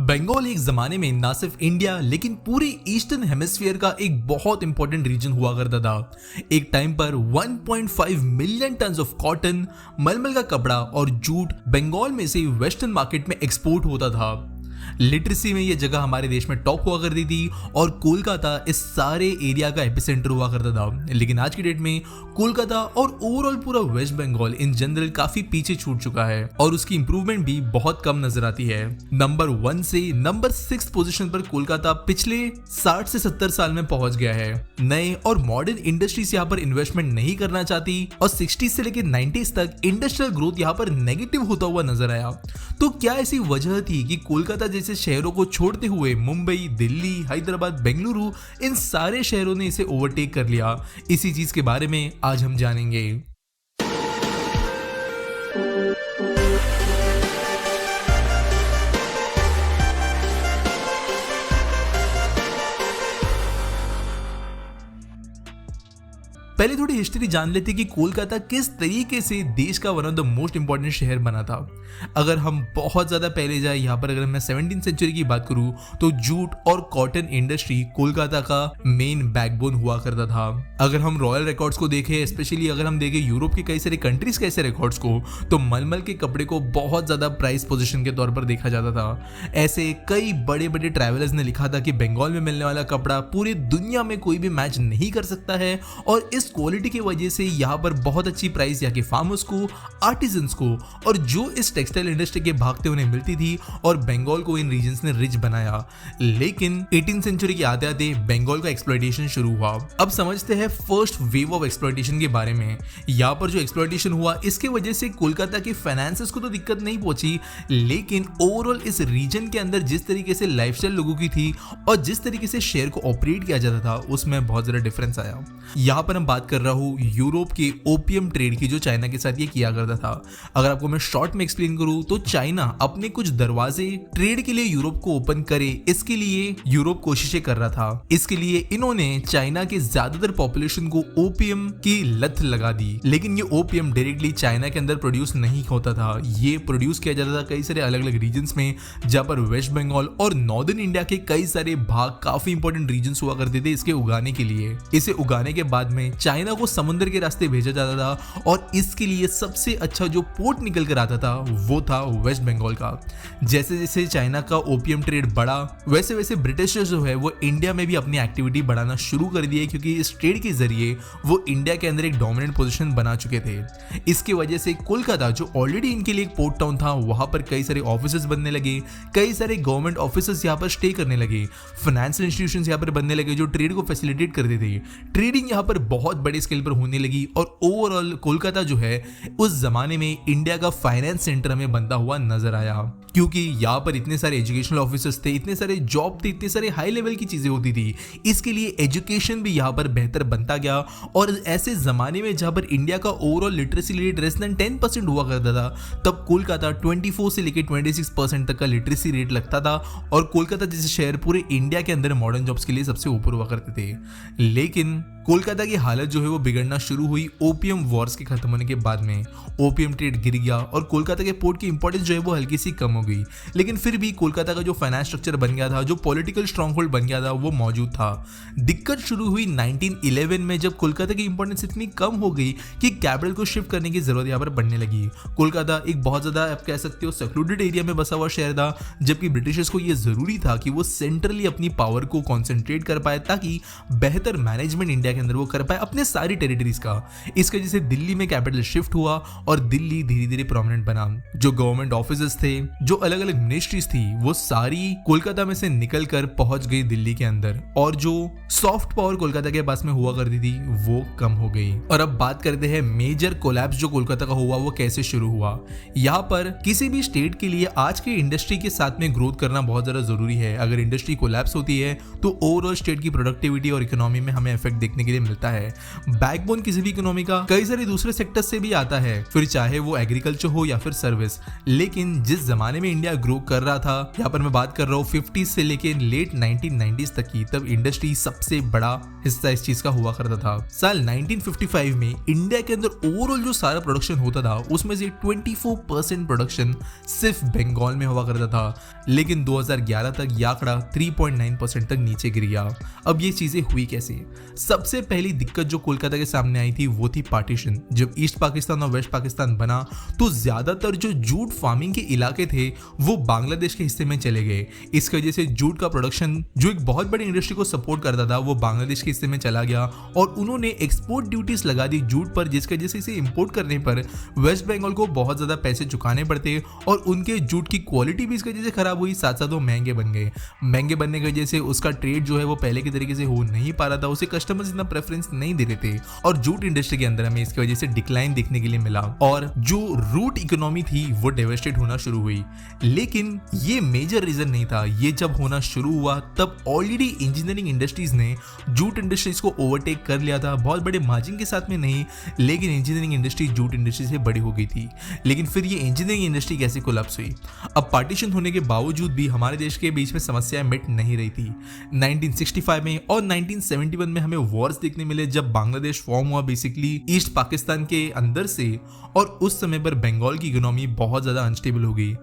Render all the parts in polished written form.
बंगाल एक जमाने में ना सिर्फ इंडिया लेकिन पूरी ईस्टर्न हेमिस्फीयर का एक बहुत इंपॉर्टेंट रीजन हुआ करता था। एक टाइम पर 1.5 मिलियन टन ऑफ कॉटन, मलमल का कपड़ा और जूट बंगाल में से वेस्टर्न मार्केट में एक्सपोर्ट होता था। लिटरेसी में ये जगह हमारे देश में टॉप हुआ करती थी और कोलकाता इस सारे एरिया का एपिसेंटर हुआ करता था। लेकिन आज की डेट में कोलकाता और ओवरऑल पूरा वेस्ट बंगाल इन जनरल काफी पीछे छूट चुका है और उसकी इंप्रूवमेंट भी बहुत कम नजर आती है। नंबर 1 से नंबर 6 पोजीशन पर कोलकाता पिछले 60 से 70 साल में पहुंच गया है। नए और मॉडर्न इंडस्ट्रीज यहाँ पर इन्वेस्टमेंट नहीं करना चाहती और 60 से लेकर 90s तक इंडस्ट्रियल ग्रोथ यहाँ पर नेगेटिव होता हुआ नजर आया। तो क्या ऐसी वजह थी कि कोलकाता जैसे शहरों को छोड़ते हुए मुंबई, दिल्ली, हैदराबाद, बेंगलुरु इन सारे शहरों ने इसे ओवरटेक कर लिया? इसी चीज के बारे में आज हम जानेंगे। पहले थोड़ी हिस्ट्री जान लेते कि कोलकाता किस तरीके से देश का one of the most important शहर बना था। अगर हम बहुत ज्यादा पहले जाए, यहाँ पर अगर मैं 17th सेंचुरी की बात करूं तो जूट और कॉटन इंडस्ट्री कोलकाता का मेन बैकबोन हुआ करता था। अगर हम रॉयल रिकॉर्ड्स को देखें, स्पेशली अगर हम देखें यूरोप के कई सारे कंट्रीज के ऐसे रिकॉर्ड्स को, तो मलमल के कपड़े को बहुत ज्यादा प्राइस पोजीशन के तौर पर देखा जाता था। ऐसे कई बड़े बड़े ट्रैवलर्स ने लिखा था कि बंगाल में मिलने वाला कपड़ा पूरी दुनिया में कोई भी मैच नहीं कर सकता है और इस क्वालिटी की वजह से यहाँ पर बहुत अच्छी प्राइस यहाँ के फार्मर्स को, आर्टिजन्स को और जो इस टेक्सटाइल इंडस्ट्री के भागते उन्हें मिलती थी और बंगाल को इन रीजन्स ने रिच बनाया। लेकिन 18th सेंचुरी के आते आते बंगाल का एक्सप्लॉयटेशन शुरू हुआ। अब समझते हैं फर्स्ट वेव ऑफ एक्सप्लॉयटेशन के बारे में। यहाँ पर जो एक्सप्लॉयटेशन हुआ इसके वजह से कोलकाता के फाइनेंसेस को तो दिक्कत नहीं पहुंची, लेकिन ओवरऑल इस रीजन के अंदर जिस तरीके से लाइफस्टाइल लोगों की थी और जिस तरीके से शेयर को ऑपरेट किया जाता था उसमें बहुत ज्यादा डिफरेंस आया। यहाँ पर हम बात कर रहा हूँ यूरोप के ओपियम ट्रेड की, जो चाइना के साथ ये किया करता था। अगर आपको मैं शॉर्ट में एक्सप्लेन करूँ तो चाइना अपने कुछ दरवाजे ट्रेड के लिए यूरोप को ओपन करे, इसके लिए यूरोप कोशिशें कर रहा था। इसके लिए इन्होंने चाइना के ज्यादातर पॉपुलेशन को ओपियम की लत लगा दी। लेकिन ये ओपियम डायरेक्टली चाइना के अंदर प्रोड्यूस नहीं होता था, ये प्रोड्यूस किया जाता था कई सारे अलग अलग रीजन्स में, जहां पर वेस्ट बंगाल और नॉर्दर्न इंडिया के कई सारे भाग काफी इंपॉर्टेंट रीजन्स हुआ करते थे इसके उगाने के लिए। इसे उगाने के बाद में चाइना को समुद्र के रास्ते भेजा जाता था और इसके लिए सबसे अच्छा जो पोर्ट निकल कर आता था वो था वेस्ट बंगाल का। जैसे जैसे चाइना का ओपियम ट्रेड बढ़ा वैसे वैसे ब्रिटिशर्स जो है वो इंडिया में भी अपनी एक्टिविटी बढ़ाना शुरू कर दिए, क्योंकि इस ट्रेड के जरिए वो इंडिया के अंदर एक डोमिनेंट पोजीशन बना चुके थे। इसकी वजह से कोलकाता जो ऑलरेडी इनके लिए एक पोर्ट टाउन था, वहां पर कई सारे ऑफिसेस बनने लगे, कई सारे गवर्नमेंट ऑफिसर्स यहाँ पर स्टे करने लगे, फाइनेंशियल इंस्टीट्यूशंस यहाँ पर बनने लगे जो ट्रेड को फैसिलिटेट करते थे। ट्रेडिंग यहाँ पर बहुत बड़े स्केल पर होने लगी और ओवरऑल कोलकाता जो है उस जमाने में इंडिया का फाइनेंस सेंटर हमें बनता हुआ नजर आया, क्योंकि यहाँ पर इतने सारे एजुकेशनल ऑफिसर्स थे, इतने सारे जॉब थे, इतने सारे हाई लेवल की चीजें होती थी। इसके लिए एजुकेशन भी यहाँ पर बेहतर बनता गया और ऐसे जमाने में जहां पर इंडिया का overall literacy rate less than 10% हुआ करता था, तब कोलकाता 24 से लेकर 26% तक का लिटरेसी रेट लगता था और कोलकाता जैसे शहर पूरे इंडिया के अंदर मॉडर्न जॉब्स के लिए सबसे ऊपर हुआ करते थे। लेकिन कोलकाता की हालत जो है वो बिगड़ना शुरू हुई ओपियम वॉर्स के खत्म होने के बाद में। ओपियम ट्रेड गिर गया और कोलकाता के पोर्ट की इंपॉर्टेंस जो है वो हल्की सी कम हो गई, लेकिन फिर भी कोलकाता का जो फाइनेंस स्ट्रक्चर बन गया था, जो पॉलिटिकल स्ट्रॉन्ग होल्ड बन गया था, वो मौजूद था। दिक्कत शुरू हुई 1911 में, जब कोलकाता की इंपॉर्टेंस इतनी कम हो गई कि कैपिटल को शिफ्ट करने की जरूरत यहाँ पर पड़ने लगी। कोलकाता एक बहुत ज्यादा आप कह सकते हो सेक्लूडेड एरिया में बसा हुआ शहर था, जबकि ब्रिटिशर्स को यह जरूरी था कि वो सेंट्रली अपनी पावर को कॉन्सेंट्रेट कर पाए ताकि बेहतर मैनेजमेंट इंडिया के अंदर वो कर पाए अपने सारी टेरिटरीज का। इसके वजह से दिल्ली में कैपिटल शिफ्ट हुआ और दिल्ली धीरे धीरे प्रोमिनेंट बना। जो गवर्नमेंट ऑफिसेस थे, जो अलग अलग मिनिस्ट्रीज थी, वो सारी कोलकाता में से निकलकर पहुंच गई दिल्ली के अंदर और जो सॉफ्ट पावर कोलकाता के पास में हुआ करती थी वो कम हो गई। और अब बात करते हैं मेजर कोलैप्स जो कोलकाता का हुआ वो कैसे शुरू हुआ। यहाँ पर किसी भी स्टेट के लिए आज के इंडस्ट्री के साथ में ग्रोथ करना बहुत ज्यादा जरूरी है। अगर इंडस्ट्री कोलैप्स होती है तो ओवरऑल स्टेट की प्रोडक्टिविटी और इकोनॉमी में हमें इफेक्ट देखने के लिए मिलता है। बैकबोन किसी भी इकोनॉमी का कई सारे दूसरे सेक्टर से भी आता है, फिर चाहे वो एग्रीकल्चर हो या फिर सर्विस। लेकिन जिस जमाने में इंडिया ग्रो कर रहा था, यहाँ पर मैं बात कर रहा हूँ 50 से लेके लेट 1990s तक की, तब इंडस्ट्री सबसे बड़ा हिस्सा इस चीज का हुआ करता था। साल 1955 में इंडिया के अंदर ओवरऑल जो सारा प्रोडक्शन होता था उसमें से 24% प्रोडक्शन सिर्फ बंगाल में हुआ करता था, लेकिन 2011 तक यह आंकड़ा 3.9% तक नीचे गिर गया। अब ये चीजें हुई कैसे? सबसे पहली दिक्कत जो कोलकाता के सामने आई थी वो थी पार्टीशन। जब ईस्ट पाकिस्तान और वेस्ट पाकिस्तान बना तो ज्यादातर जो जूट फार्मिंग के इलाके थे वो बांग्लादेश के हिस्से में चले गए। इसकी वजह से जूट का प्रोडक्शन जो एक बहुत बड़ी इंडस्ट्री को सपोर्ट करता था वो बांग्लादेश के हिस्से में चला गया और उन्होंने एक्सपोर्ट ड्यूटीज लगा दी जूट पर, जिसकी वजह से इसे इंपोर्ट करने पर वेस्ट बंगाल को बहुत ज्यादा पैसे चुकाने पड़ते और उनके जूट की क्वालिटी भी इसकी वजह से खराब हुई, साथ साथ वो महंगे बन गए। महंगे बनने की वजह से उसका ट्रेड जो है वो पहले के तरीके से हो नहीं पा रहा था, उसे कस्टमर्स इतना प्रेफरेंस नहीं दे रहे थे और जूट इंडस्ट्री के अंदर हमें इसकी वजह से डिक्लाइन देखने के लिए मिला और जो रूट इकोनॉमी थी वो डेवास्टेट होना शुरू हुई। लेकिन ये मेजर रीजन नहीं था। ये जब होना शुरू हुआ तब ऑलरेडी इंजीनियरिंग इंडस्ट्रीज ने जूट इंडस्ट्रीज को ओवरटेक कर लिया था, बहुत बड़े मार्जिन के साथ में नहीं, लेकिन इंजीनियरिंग इंडस्ट्री जूट इंडस्ट्री से बड़ी हो गई थी। लेकिन फिर ये इंजीनियरिंग इंडस्ट्री कैसे कोलैप्स हुई? अब पार्टीशन होने के बावजूद भी हमारे देश के बीच में समस्याएं मिट नहीं रही थी। 1965 में और 1971 में हमें वॉर्स देखने मिले जब बांग्लादेश फॉर्म हुआ बेसिकली ईस्ट पाकिस्तान के अंदर से, और उस समय पर बंगाल की इकोनॉमी बहुत ज्यादा अनस्टेबल हो गई।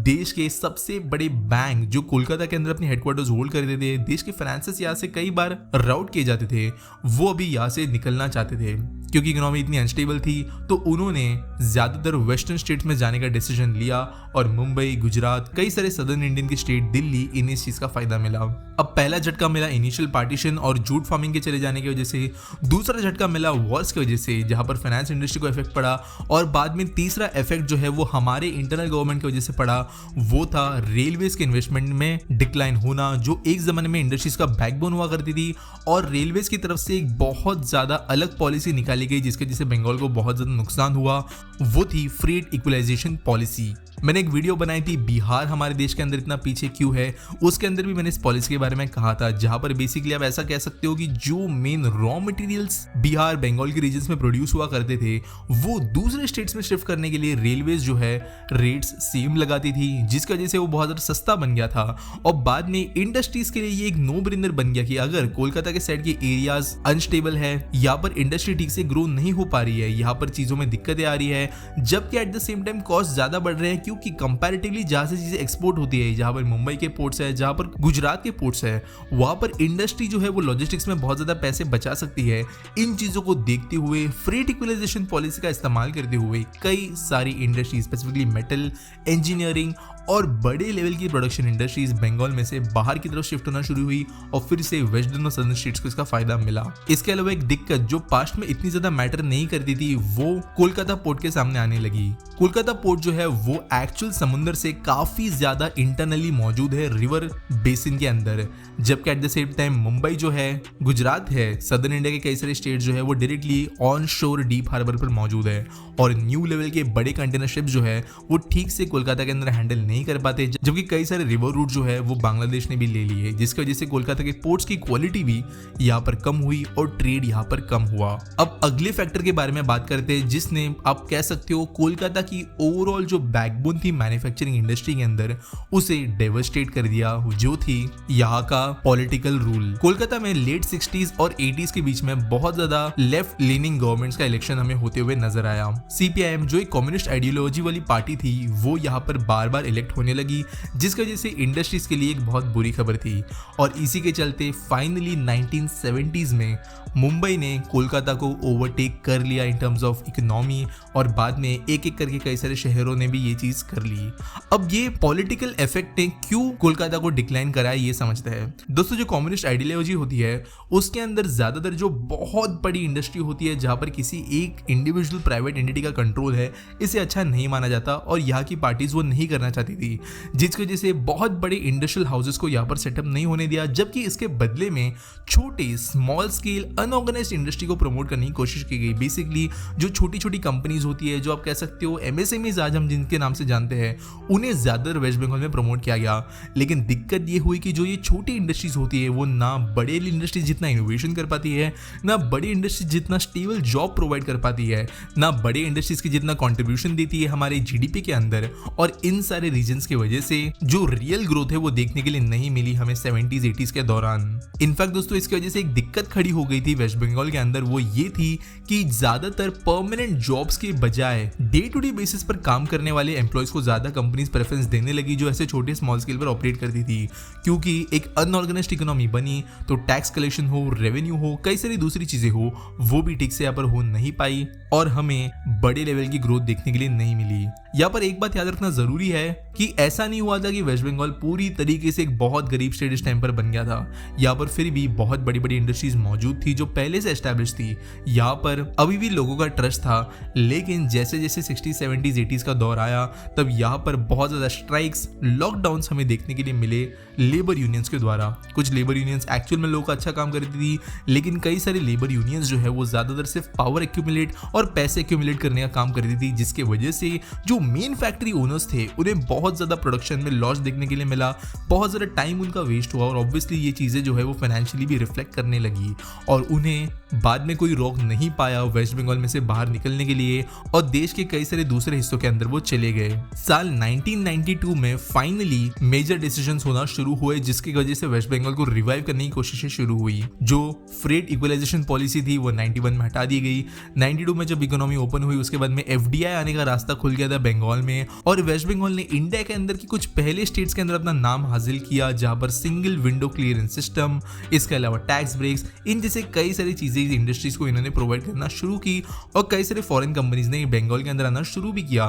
देश के सबसे बड़े बैंक जो कोलकाता के अंदर अपने हेडक्वार्टर्स होल्ड करते थे, देश के फाइनेंसेस यहाँ से कई बार राउट किए जाते थे, वो अभी यहाँ से निकलना चाहते थे क्योंकि इकोनॉमी इतनी अनस्टेबल थी। तो उन्होंने ज्यादातर वेस्टर्न स्टेट्स में जाने का डिसीजन लिया और मुंबई, गुजरात, कई सारे सदर्न इंडियन की स्टेट, दिल्ली, इन्हें इस चीज का फायदा मिला। अब पहला झटका मिला इनिशियल पार्टीशन और जूट फार्मिंग के चले जाने की वजह से, दूसरा झटका मिला वॉर्स की वजह से जहां पर फाइनेंस इंडस्ट्री को इफेक्ट पड़ा, और बाद में तीसरा इफेक्ट जो है वो हमारे इंटरनल गवर्नमेंट की वजह से पड़ा, वो था रेलवेज के इन्वेस्टमेंट में डिक्लाइन होना, जो एक जमाने में इंडस्ट्रीज का बैकबोन हुआ करती थी। और रेलवेज की तरफ से एक बहुत ज्यादा अलग पॉलिसी निकाली गई जिसके वजह से बंगाल को बहुत ज्यादा नुकसान हुआ, वो थी फ्रेट इक्वलाइजेशन पॉलिसी। मैंने एक वीडियो बनाई थी बिहार हमारे देश के अंदर इतना पीछे क्यों है, उसके अंदर भी मैंने इस पॉलिसी के बारे में कहा था, जहां पर बेसिकली आप ऐसा कह सकते हो कि जो main raw materials Bihar, Bengal के रीजन्स में प्रोड्यूस हुआ करते थे वो दूसरे स्टेट्स में शिफ्ट करने के लिए रेलवेज जो है रेट्स सेम लगाती थी, जिसकी वजह से वो बहुत ज्यादा सस्ता बन गया था। और बाद में इंडस्ट्रीज के लिए ये एक नो ब्रेनर बन गया कि अगर कोलकाता के साइड के एरियाज अनस्टेबल है, यहाँ पर इंडस्ट्री ठीक से ग्रो नहीं हो पा रही है, यहाँ पर चीजों में दिक्कतें आ रही है, जबकि at the same time cost ज्यादा बढ़ रहे हैं क्योंकि कंपैरेटिवली जहां से चीजें एक्सपोर्ट होती है, जहां पर मुंबई के पोर्ट्स है, जहां पर गुजरात के पोर्ट्स है, वहां पर इंडस्ट्री जो है वो लॉजिस्टिक्स में बहुत ज्यादा पैसे बचा सकती है। इन चीजों को देखते हुए फ्रेट इक्वलाइजेशन पॉलिसी का इस्तेमाल करते हुए कई सारी इंडस्ट्री स्पेसिफिकली मेटल, इंजीनियरिंग और बड़े लेवल की प्रोडक्शन इंडस्ट्रीज बंगाल में से बाहर की तरफ शिफ्ट होना शुरू हुई और फिर से वेस्टर्न और सदर्न स्टेट्स को इसका फायदा मिला। इसके अलावा एक दिक्कत जो पास्ट में इतनी ज्यादा मैटर नहीं करती थी वो कोलकाता पोर्ट के सामने आने लगी। कोलकाता पोर्ट जो है वो एक्चुअल समुद्र से काफी ज्यादा इंटरनली मौजूद है रिवर बेसिन के अंदर, जबकि at the same time Mumbai जो है, गुजरात है, सदर्न इंडिया के कई सारे स्टेट जो है वो directly onshore deep harbour पर मौजूद है और न्यू लेवल के बड़े कंटेनर शिप जो है वो ठीक से कोलकाता के अंदर हैंडल नहीं कर पाते, जबकि कई सारे रिवर रूट जो है वो बांग्लादेश ने भी ले लिए, जिसकी वजह से कोलकाता के पोर्ट्स की क्वालिटी भी यहाँ पर कम हुई और ट्रेड यहाँ पर कम हुआ। अब अगले फैक्टर के बारे में बात करते हैं जिसने आप कह सकते हो कोलकाता की ओवरऑल जो बैकबोन थी मैन्युफैक्चरिंग इंडस्ट्री के अंदर उसे डेवास्टेट कर दिया, जो थी यहाँ का पॉलिटिकल रूल। कोलकाता में लेट 60s और 80s के बीच में बहुत ज्यादा लेफ्ट लीनिंग गवर्नमेंट्स का इलेक्शन हमें होते हुए नजर आया। सीपीआईएम जो एक कम्युनिस्ट आइडियोलॉजी वाली पार्टी थी वो यहाँ पर बार बार इलेक्ट होने लगी, जिसकी वजह से इंडस्ट्रीज के लिए एक बहुत बुरी खबर थी। और इसी के चलते फाइनली 1970s में मुंबई ने कोलकाता को ओवरटेक कर लिया इन टर्म्स ऑफ इकोनॉमी और बाद में एक एक करके कई सारे शहरों ने भी ये चीज कर ली। अब ये पॉलिटिकल इफेक्ट ने क्यों कोलकाता को डिक्लाइन कराया ये समझते हैं। दोस्तों जो कम्युनिस्ट आइडियोलॉजी होती है उसके अंदर ज्यादातर जो बहुत बड़ी इंडस्ट्री होती है जहां पर किसी एक इंडिविजुअल प्राइवेट एंटिटी का कंट्रोल है, इसे अच्छा नहीं माना जाता और यहाँ की पार्टीज वो नहीं करना चाहती थी, जिसकी वजह से बहुत बड़े इंडस्ट्रियल हाउसेस को यहाँ पर सेटअप नहीं होने दिया, जबकि इसके बदले में छोटे स्मॉल स्केल अनऑर्गेनाइज्ड इंडस्ट्री को प्रमोट करने की कोशिश की गई। बेसिकली जो छोटी छोटी कंपनीज होती है, जो आप कह सकते हो एमएसएमईज आज हम जिनके नाम से से जानते हैं, उन्हें ज़्यादातर वेस्ट बंगाल में प्रमोट किया गया। लेकिन दिक्कत ये हुई कि जो ये छोटी इंडस्ट्रीज होती है वो ना बड़े इंडस्ट्रीज जितना इनोवेशन कर पाती है, ना बड़ी इंडस्ट्रीज जितना स्टेबल जॉब प्रोवाइड कर पाती है, ना बड़े इंडस्ट्रीज की जितना कंट्रीब्यूशन देती है हमारे जीडीपी के अंदर। और इन सारे रीजंस की वजह से जो रियल ग्रोथ है वो देखने के लिए नहीं मिली हमें 70s 80s के दौरान। इनफैक्ट दोस्तों इसकी वजह से एक दिक्कत खड़ी हो गई थी वेस्ट बंगाल के अंदर, वो ये थी कि ज्यादातर परमानेंट जॉब्स के बजाय डे टू डे बेसिस पर काम करने वाले एम्प्लॉयज को ज्यादा कंपनीज प्रेफरेंस देने लगी जो ऐसे छोटे स्मॉल स्केल पर ऑपरेट करती थी। क्योंकि एक अनऑर्गेनाइज्ड इकोनॉमी बनी तो टैक्स कलेक्शन हो, रेवेन्यू हो, कई सारी दूसरी चीजें हो, वो भी ठीक से यहाँ पर हो नहीं पाई और हमें बड़े लेवल की ग्रोथ देखने के लिए नहीं मिली। यहाँ पर एक बात याद रखना जरूरी है कि ऐसा नहीं हुआ था कि वेस्ट बंगाल पूरी तरीके से एक बहुत गरीब स्टेट इस टाइम पर बन गया था। यहाँ पर फिर भी बहुत बड़ी बड़ी इंडस्ट्रीज मौजूद थी जो पहले से एस्टैब्लिश थी। यहाँ पर अभी भी लोगों का ट्रस्ट था, लेकिन जैसे जैसे 60s 70s 80s का दौर आया तब यहाँ पर बहुत ज्यादा स्ट्राइक्स, लॉकडाउन्स हमें देखने के लिए मिले लेबर यूनियंस के द्वारा। कुछ लेबर यूनियंस एक्चुअल में लोगों का अच्छा काम करती थी, लेकिन कई सारे लेबर यूनियंस जो है वो ज्यादातर सिर्फ पावर एक्यूमुलेट और पैसे एक्यूमुलेट करने का काम करती थी, जिसके वजह से जो मेन फैक्ट्री ओनर्स थे उन्हें बहुत ज्यादा प्रोडक्शन में लॉस देखने के लिए मिला, बहुत ज्यादा टाइम उनका वेस्ट हुआ और ऑब्वियसली ये चीजें जो है वो फाइनेंशियली भी रिफ्लेक्ट करने लगी और उन्हें बाद में कोई रोक नहीं पाया वेस्ट बंगाल में से बाहर निकलने के लिए और देश के कई सारे दूसरे हिस्सों के अंदर वो चले गए। साल 1992 में फाइनली मेजर डिसीजंस होना शुरू हुए, जिसकी वजह से वेस्ट बंगाल को रिवाइव करने की कोशिशें शुरू हुई। जो फ्रेट इक्वलाइजेशन पॉलिसी थी वो 91 में हटा दी गई। 92 में जब इकोनॉमी ओपन हुई उसके बाद में FDI आने का रास्ता खुल गया था बंगाल में और वेस्ट बंगाल ने इंडिया के अंदर की कुछ पहले स्टेट्स के अंदर अपना नाम हासिल किया, जहां पर सिंगल विंडो क्लियरेंस सिस्टम, इसके अलावा टैक्स ब्रेक्स, इन जैसे कई सारी चीजें इंडस्ट्रीज को इन्होंने प्रोवाइड करना शुरू की और कई सारे फॉरेन कंपनीज ने बंगाल के अंदर आना शुरू भी किया।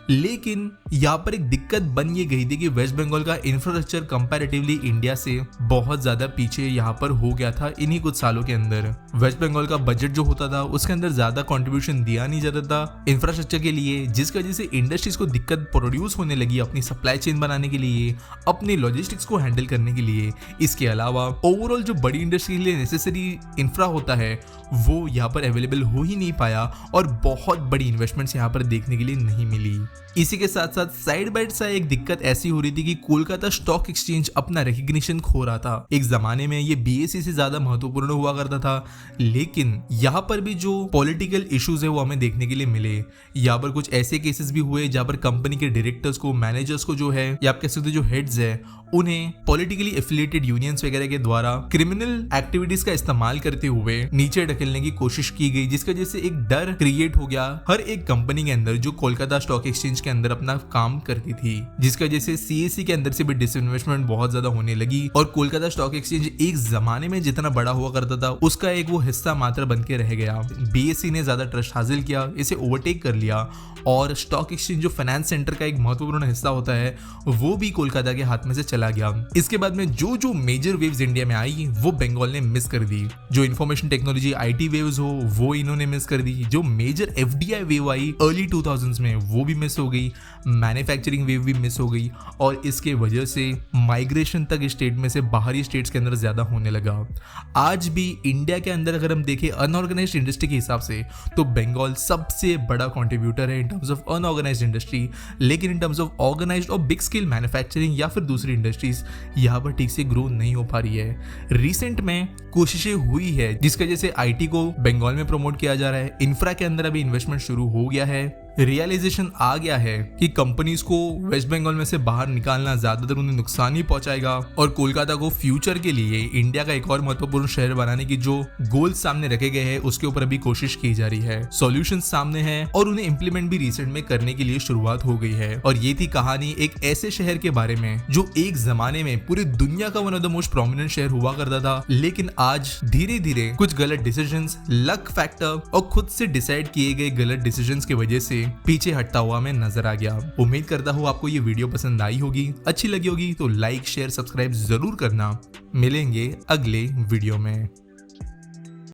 लेकिन यहाँ पर एक दिक्कत बन ये गई थी कि वेस्ट बंगाल का इंफ्रास्ट्रक्चर कंपैरेटिवली इंडिया से बहुत ज्यादा पीछे यहाँ पर हो गया था इन्हीं कुछ सालों के अंदर। वेस्ट बंगाल का बजट जो होता था उसके अंदर ज्यादा कंट्रीब्यूशन दिया नहीं जाता था इंफ्रास्ट्रक्चर के लिए, जिसकी वजह से इंडस्ट्रीज को दिक्कत प्रोड्यूस होने लगी अपनी सप्लाई चेन बनाने के लिए, अपनी लॉजिस्टिक्स को हैंडल करने के लिए। इसके अलावा ओवरऑल जो बड़ी इंडस्ट्री के लिए नेसेसरी इंफ्रा होता है वो यहाँ पर अवेलेबल हो ही नहीं पाया और बहुत बड़ी इन्वेस्टमेंट्स यहाँ पर देखने के लिए नहीं मिली। इसी के साथ साथ साइड बाय साइड एक दिक्कत ऐसी हो रही थी कि कोलकाता स्टॉक एक्सचेंज अपना रिकग्निशन खो रहा था। एक जमाने में ये BSE से ज्यादा महत्वपूर्ण हुआ करता था, लेकिन यहाँ पर भी जो पॉलिटिकल इश्यूज है वो हमें देखने के लिए मिले। यहाँ पर कुछ ऐसे केसेस भी हुए जहाँ पर कंपनी के डायरेक्टर्स को, मैनेजर्स को जो है या आप कह सकते जो हेड्स है उन्हें पॉलिटिकली एफिलिएटेड यूनियंस वगैरह के द्वारा क्रिमिनल एक्टिविटीज का इस्तेमाल करते हुए नीचे ढकेलने की कोशिश की गई, जिसकी वजह से एक डर क्रिएट हो गया हर एक कंपनी के अंदर जो कोलकाता स्टॉक एक्सचेंज के अंदर अपना काम करती थी, जिसकी वजह से CSE के अंदर से भी डिसइन्वेस्टमेंट बहुत ज्यादा होने लगी और कोलकाता स्टॉक एक्सचेंज एक जमाने में जितना बड़ा हुआ करता था उसका एक वो हिस्सा मात्र बन के रह गया। BSE ने ज्यादा ट्रस्ट हासिल किया, इसे ओवरटेक कर लिया और स्टॉक एक्सचेंज जो फाइनेंस सेंटर का एक महत्वपूर्ण हिस्सा होता है वो भी कोलकाता के हाथ में से चला गया। इसके बाद में जो मेजर वेव्स इंडिया में आई वो बंगाल ने मिस कर दी। जो इंफॉर्मेशन टेक्नोलॉजी IT वेव्स हो वो इन्होंने मिस कर दी। जो मेजर FDI वेव आई अर्ली 2000s में वो भी मिस हो गई। मैन्युफैक्चरिंग वेव भी मिस हो गई और इसके वजह से माइग्रेशन तक स्टेट में से बाहरी स्टेट्स के अंदर ज्यादा होने लगा। आज भी इंडिया के अंदर अगर हम देखें अनऑर्गेनाइज्ड इंडस्ट्री के हिसाब से तो बंगाल सबसे बड़ा कंट्रीब्यूटर है in terms of unorganised industry, लेकिन इन टर्म्स ऑफ ऑर्गेनाइज्ड और बिग स्केल मैन्युफैक्चरिंग या फिर दूसरी इंडस्ट्रीज यहाँ पर ठीक से ग्रो नहीं हो पा रही है। रिसेंट में कोशिशें हुई है जिसकी वजह से IT को बंगाल में प्रमोट किया जा रहा है। इंफ्रा के अंदर अभी इन्वेस्टमेंट शुरू हो गया है। रियलाइजेशन आ गया है कि कंपनीज को वेस्ट बंगाल में से बाहर निकालना ज्यादातर उन्हें नुकसान ही पहुंचाएगा और कोलकाता को फ्यूचर के लिए इंडिया का एक और महत्वपूर्ण शहर बनाने की जो गोल सामने रखे गए हैं उसके ऊपर अभी कोशिश की जा रही है। सॉल्यूशन सामने है और उन्हें इंप्लीमेंट भी रिसेंट में करने के लिए शुरुआत हो गई है। और ये थी कहानी एक ऐसे शहर के बारे में जो एक जमाने में पूरी दुनिया का one of the most prominent शहर हुआ करता था, लेकिन आज धीरे धीरे कुछ गलत डिसीजंस, लक फैक्टर और खुद से डिसाइड किए गए गलत डिसीजंस की वजह से पीछे हटता हुआ मैं नजर आ गया। उम्मीद करता हूँ आपको ये वीडियो पसंद आई होगी, अच्छी लगी होगी तो लाइक शेयर सब्सक्राइब जरूर करना। मिलेंगे अगले वीडियो में।